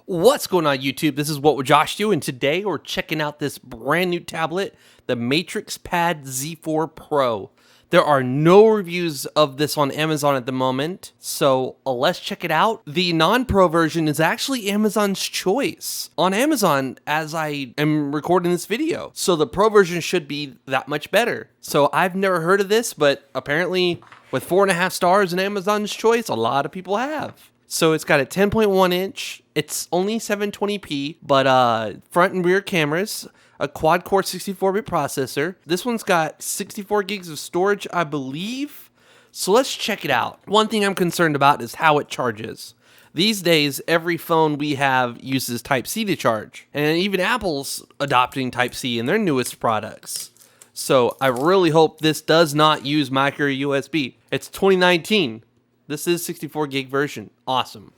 What's going on, YouTube? This is What Would Josh Do, and today we're checking out this brand new tablet, the Matrix Pad Z4 Pro. There are no reviews of this on Amazon at the moment, so let's check it out. The non-pro version is actually Amazon's choice on Amazon as I am recording this video. So the pro version should be that much better. So I've never heard of this, but apparently with 4.5 stars in Amazon's choice, a lot of people have. So it's got a 10.1 inch, it's only 720p, but front and rear cameras, a quad-core 64-bit processor. This one's got 64 gigs of storage, I believe. So let's check it out. One thing I'm concerned about is how it charges. These days, every phone we have uses Type-C to charge, and even Apple's adopting Type-C in their newest products. So I really hope this does not use micro USB. It's 2019. This is 64 gig version. Awesome.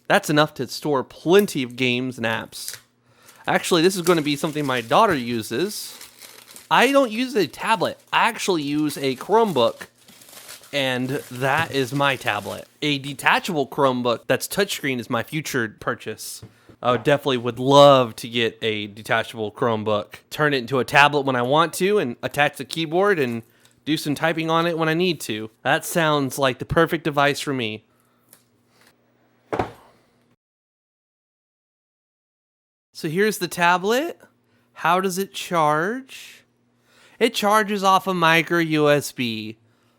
That's enough to store plenty of games and apps. Actually, this is going to be something my daughter uses. I don't use a tablet. I actually use a Chromebook, and that is my tablet. A detachable Chromebook that's touchscreen is my future purchase. I definitely would love to get a detachable Chromebook. Turn it into a tablet when I want to and attach the keyboard and do some typing on it when I need to. That sounds like the perfect device for me. So here's the tablet. How does it charge? It charges off a micro USB.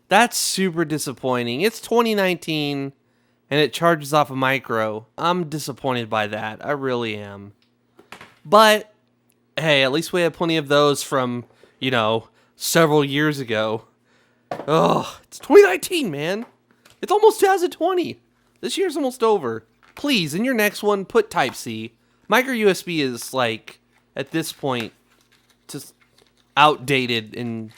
That's super disappointing. It's 2019 and it charges off a micro. I'm disappointed by that. I really am. But hey, at least we have plenty of those from, several years ago. Oh, it's 2019, man. It's almost 2020. This year's almost over. Please, in your next one, put Type-C. Micro USB is, like, at this point, just outdated and...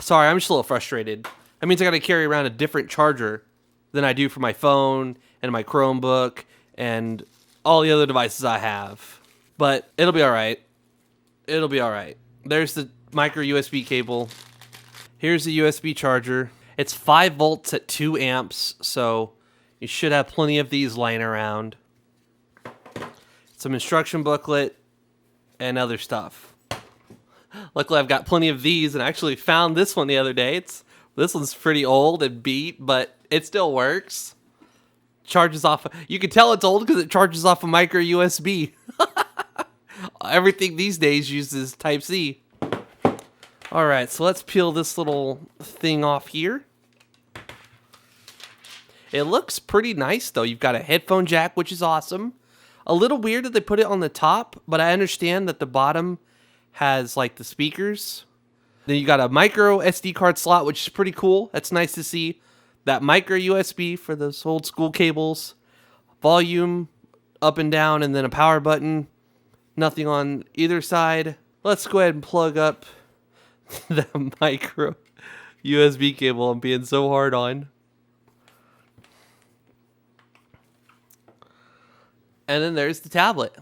Sorry, I'm just a little frustrated. That means I gotta carry around a different charger than I do for my phone and my Chromebook and all the other devices I have. But it'll be alright. It'll be alright. There's the micro USB cable. Here's the USB charger. It's 5 volts at 2 amps, so you should have plenty of these lying around. Some instruction booklet and other stuff. Luckily, I've got plenty of these, and I actually found this one the other day. This one's pretty old and beat, but it still works. Charges off. You can tell it's old because it charges off a micro USB. Everything these days uses Type-C. All right, so let's peel this little thing off here. It looks pretty nice, though. You've got a headphone jack, which is awesome. A little weird that they put it on the top, but I understand that the bottom has, like, the speakers. Then you got a micro SD card slot, which is pretty cool. That's nice to see. That micro USB for those old school cables. Volume up and down, and then a power button. Nothing on either side. Let's go ahead and plug up the micro USB cable I'm being so hard on. And then there's the tablet.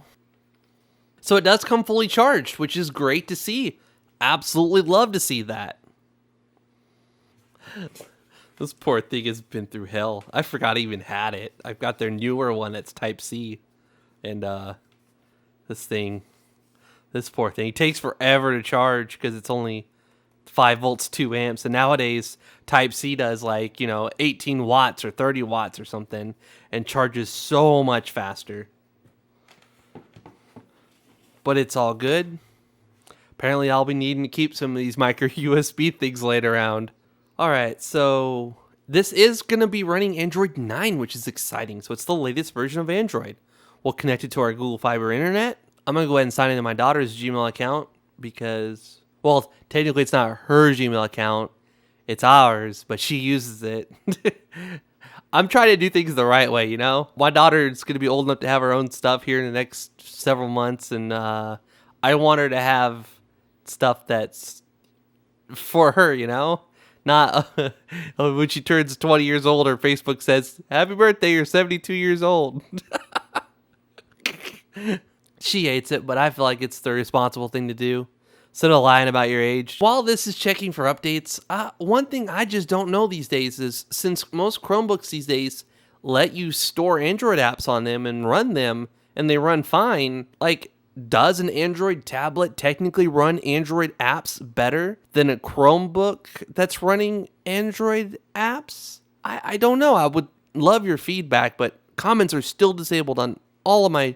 So it does come fully charged, which is great to see. Absolutely love to see that. This poor thing has been through hell. I forgot I even had it. I've got their newer one that's Type-C. And this poor thing, it takes forever to charge because it's only 5 volts, 2 amps. And nowadays, Type-C does 18 watts or 30 watts or something and charges so much faster. But it's all good. Apparently, I'll be needing to keep some of these micro USB things laid around. All right, so this is going to be running Android 9, which is exciting. So it's the latest version of Android. We'll connect it to our Google Fiber internet. I'm going to go ahead and sign into my daughter's Gmail account because, well, technically it's not her Gmail account. It's ours, but she uses it. I'm trying to do things the right way, My daughter's going to be old enough to have her own stuff here in the next several months, and I want her to have stuff that's for her, Not when she turns 20 years old, her Facebook says, "Happy birthday, you're 72 years old." She hates it, but I feel like it's the responsible thing to do. Instead of lying about your age. While this is checking for updates, one thing I just don't know these days is since most Chromebooks these days let you store Android apps on them and run them, and they run fine. Like, does an Android tablet technically run Android apps better than a Chromebook that's running Android apps? I don't know. I would love your feedback, but comments are still disabled on all of my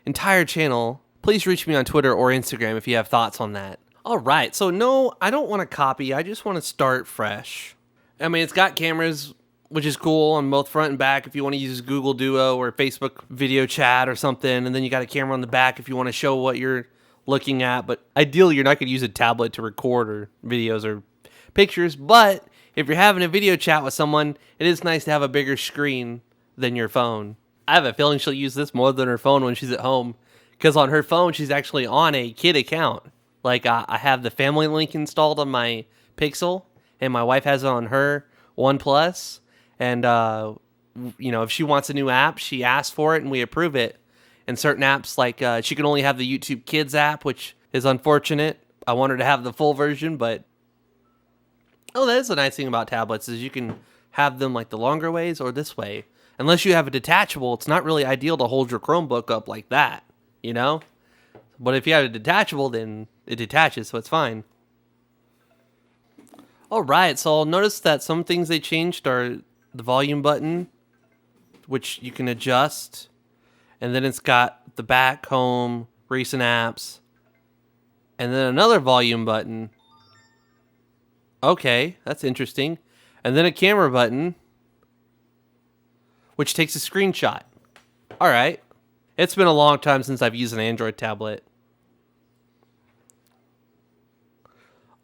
entire channel. Please reach me on Twitter or Instagram if you have thoughts on that. All right, so no, I don't want to copy. I just want to start fresh. I mean, it's got cameras, which is cool on both front and back if you want to use Google Duo or Facebook video chat or something. And then you got a camera on the back if you want to show what you're looking at. But ideally, you're not going to use a tablet to record or videos or pictures. But if you're having a video chat with someone, it is nice to have a bigger screen than your phone. I have a feeling she'll use this more than her phone when she's at home, because on her phone, she's actually on a kid account. Like, I have the Family Link installed on my Pixel, and my wife has it on her OnePlus. And, you know, if she wants a new app, she asks for it and we approve it. And certain apps, like she can only have the YouTube Kids app, which is unfortunate. I want her to have the full version, but... Oh, that is a nice thing about tablets, is you can have them like the longer ways or this way. Unless you have a detachable, it's not really ideal to hold your Chromebook up like that, you know? But if you have a detachable, then it detaches, so it's fine. All right, so I'll notice that some things they changed are the volume button, which you can adjust, and then it's got the back, home, recent apps, and then another volume button. Okay, that's interesting. And then a camera button, which takes a screenshot. All right. It's been a long time since I've used an Android tablet.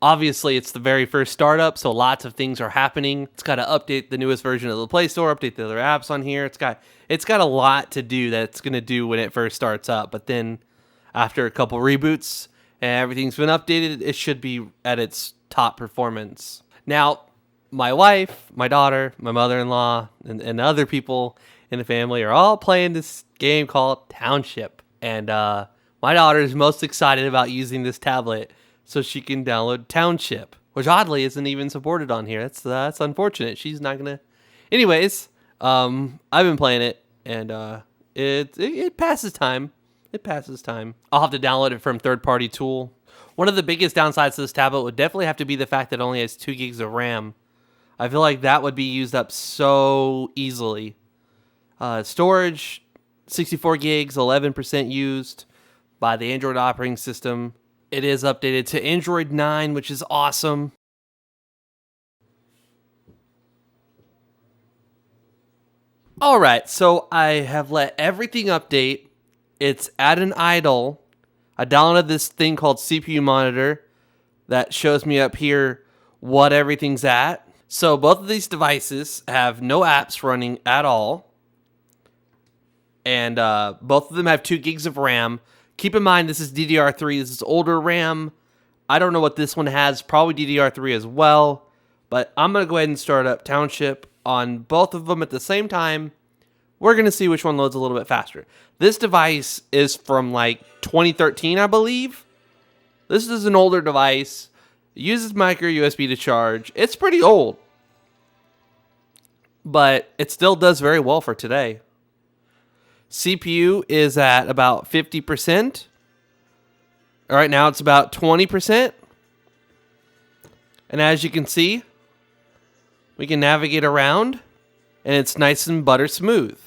Obviously, it's the very first startup, so lots of things are happening. It's got to update the newest version of the Play Store, update the other apps on here. It's got a lot to do that it's going to do when it first starts up. But then after a couple reboots and everything's been updated, it should be at its top performance. Now, my wife, my daughter, my mother-in-law, and other people in the family are all playing this game called Township. And my daughter is most excited about using this tablet so she can download Township, which oddly isn't even supported on here. That's unfortunate. She's not gonna. Anyways, I've been playing it, and it passes time. It passes time. I'll have to download it from third-party tool. One of the biggest downsides to this tablet would definitely have to be the fact that it only has 2 gigs of RAM. I feel like that would be used up so easily. Storage, 64 gigs, 11% used by the Android operating system. It is updated to Android 9, which is awesome. All right, so I have let everything update. It's at an idle. I downloaded this thing called CPU Monitor that shows me up here what everything's at. So both of these devices have no apps running at all. And both of them have 2 gigs of RAM. Keep in mind, this is DDR3. This is older RAM. I don't know what this one has. Probably DDR3 as well. But I'm going to go ahead and start up Township on both of them at the same time. We're going to see which one loads a little bit faster. This device is from like 2013, I believe. This is an older device. It uses micro USB to charge. It's pretty old. But it still does very well for today. CPU is at about 50%. Right now it's about 20%. And as you can see, we can navigate around and it's nice and butter smooth.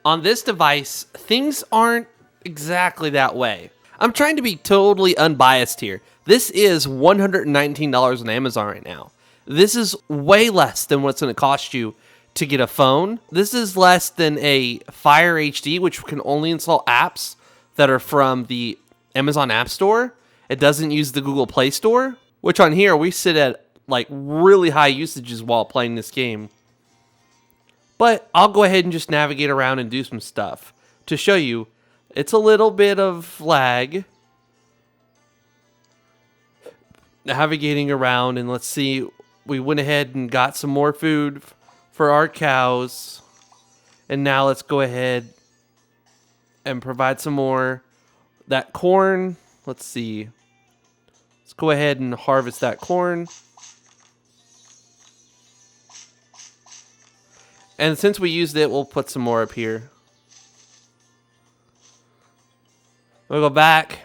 On this device, things aren't exactly that way. I'm trying to be totally unbiased here. This is $119 on Amazon right now. This is way less than what's going to cost you to get a phone. This is less than a Fire HD, which can only install apps that are from the Amazon App Store. It doesn't use the Google Play Store, which on here we sit at like really high usages while playing this game. But I'll go ahead and just navigate around and do some stuff to show you. It's a little bit of lag. Navigating around, and let's see. We went ahead and got some more food for our cows. And now let's go ahead and provide some more. That corn, let's see. Let's go ahead and harvest that corn. And since we used it, we'll put some more up here. We'll go back.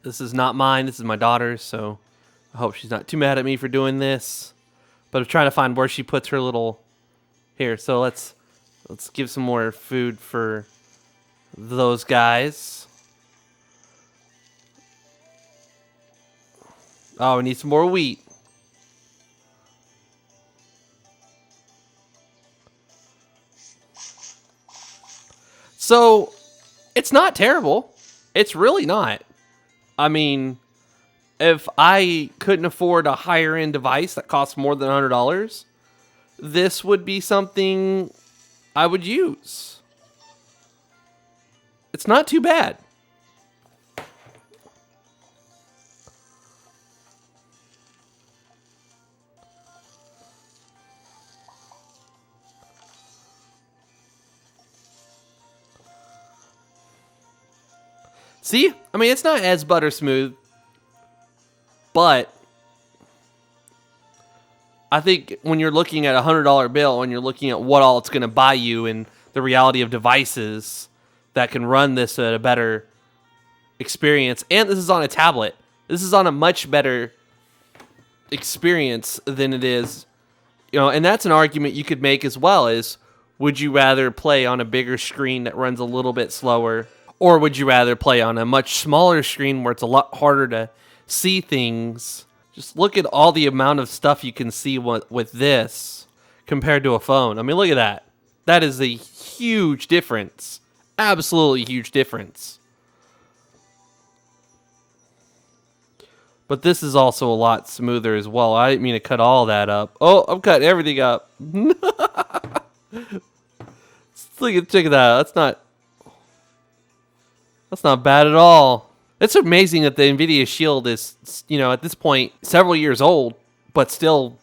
This is not mine. This is my daughter's, so I hope she's not too mad at me for doing this. But I'm trying to find where she puts her little... Here, so let's give some more food for those guys. Oh, we need some more wheat. So, it's not terrible. It's really not. I mean, if I couldn't afford a higher end device that costs more than $100, this would be something I would use. It's not too bad. See? I mean, it's not as butter smooth, but I think when you're looking at a $100 bill and you're looking at what all it's going to buy you and the reality of devices that can run this at a better experience, and this is on a tablet, this is on a much better experience than it is, and that's an argument you could make as well is, would you rather play on a bigger screen that runs a little bit slower, or would you rather play on a much smaller screen where it's a lot harder to see things? Just look at all the amount of stuff you can see with this compared to a phone. I mean, look at that. That is a huge difference. Absolutely huge difference. But this is also a lot smoother as well. I didn't mean to cut all that up. Oh, I'm cutting everything up. Check that out. That's not bad at all. It's amazing that the NVIDIA Shield is, at this point, several years old, but still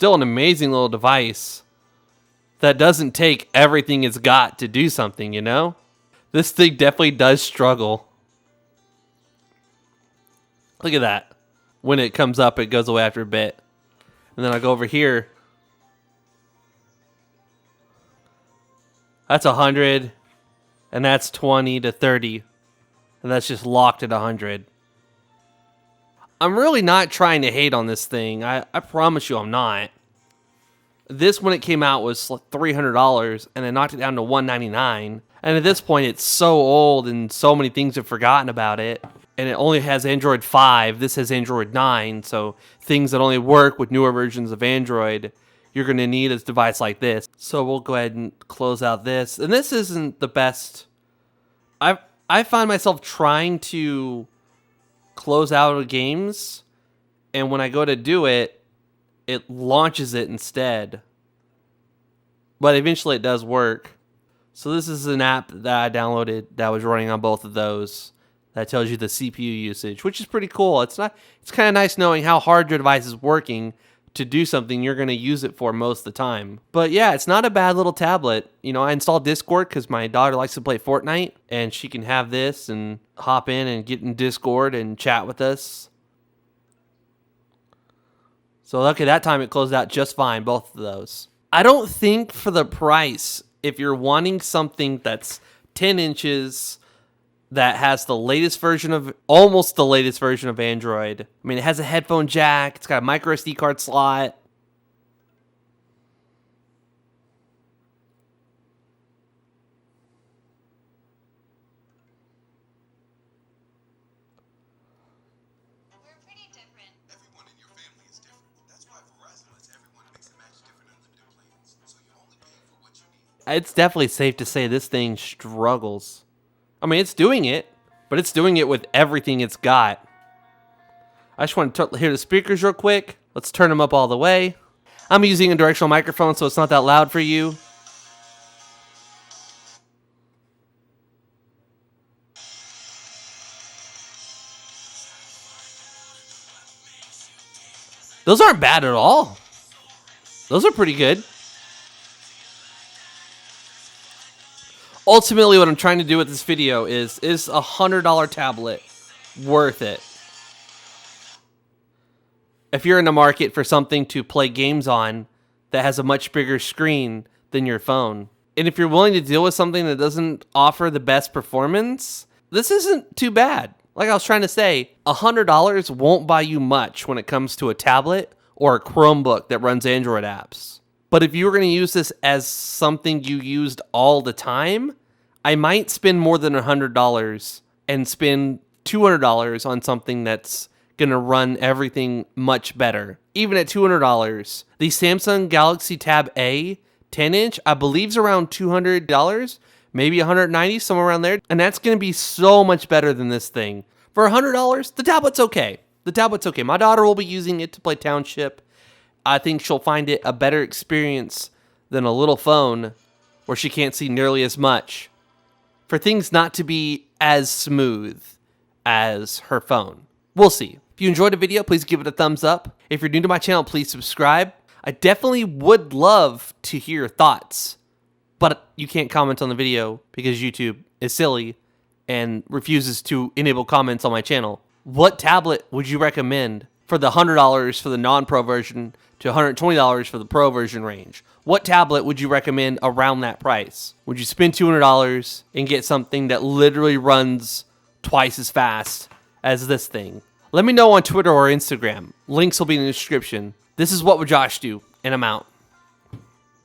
an amazing little device that doesn't take everything it's got to do something, This thing definitely does struggle. Look at that. When it comes up, it goes away after a bit. And then I go over here. That's 100. And that's 20 to 30. And that's just locked at 100. I'm really not trying to hate on this thing. I promise you I'm not. This, when it came out, was like $300, and I knocked it down to $199. And at this point, it's so old, and so many things have forgotten about it. And it only has Android 5. This has Android 9, so things that only work with newer versions of Android, you're going to need a device like this. So we'll go ahead and close out this. And this isn't the best. I find myself trying to close out of games, and when I go to do it, it launches it instead. But eventually it does work. So this is an app that I downloaded that was running on both of those. That tells you the CPU usage, which is pretty cool. It's kind of nice knowing how hard your device is working to do something you're going to use it for most of the time. But yeah, it's not a bad little tablet. I installed Discord because my daughter likes to play Fortnite, and she can have this and hop in and get in Discord and chat with us. So okay, that time it closed out just fine, both of those. I don't think for the price, if you're wanting something that's 10 inches, that has almost the latest version of Android. I mean, it has a headphone jack. It's got a micro SD card slot. We're pretty different. Everyone in your family is different. That's why Verizon lets everyone mix and match different unlimited plans. So you're only paying for what you need. It's definitely safe to say this thing struggles. I mean, it's doing it, but it's doing it with everything it's got. I just want to hear the speakers real quick. Let's turn them up all the way. I'm using a directional microphone, so it's not that loud for you. Those aren't bad at all. Those are pretty good. Ultimately, what I'm trying to do with this video is a $100 tablet worth it? If you're in the market for something to play games on that has a much bigger screen than your phone, and if you're willing to deal with something that doesn't offer the best performance, this isn't too bad. Like I was trying to say, $100 won't buy you much when it comes to a tablet or a Chromebook that runs Android apps. But if you were going to use this as something you used all the time, I might spend more than $100 and spend $200 on something that's going to run everything much better. Even at $200, the Samsung Galaxy Tab A 10-inch, I believe is around $200, maybe $190, somewhere around there. And that's going to be so much better than this thing. For $100, the tablet's okay. The tablet's okay. My daughter will be using it to play Township. I think she'll find it a better experience than a little phone where she can't see nearly as much, for things not to be as smooth as her phone. We'll see. If you enjoyed the video, please give it a thumbs up. If you're new to my channel, please subscribe. I definitely would love to hear your thoughts, but you can't comment on the video because YouTube is silly and refuses to enable comments on my channel. What tablet would you recommend for the $100 for the non-pro version to $120 for the pro version range? What tablet would you recommend around that price? Would you spend $200 and get something that literally runs twice as fast as this thing? Let me know on Twitter or Instagram. Links will be in the description. This is What Would Josh Do, and I'm out.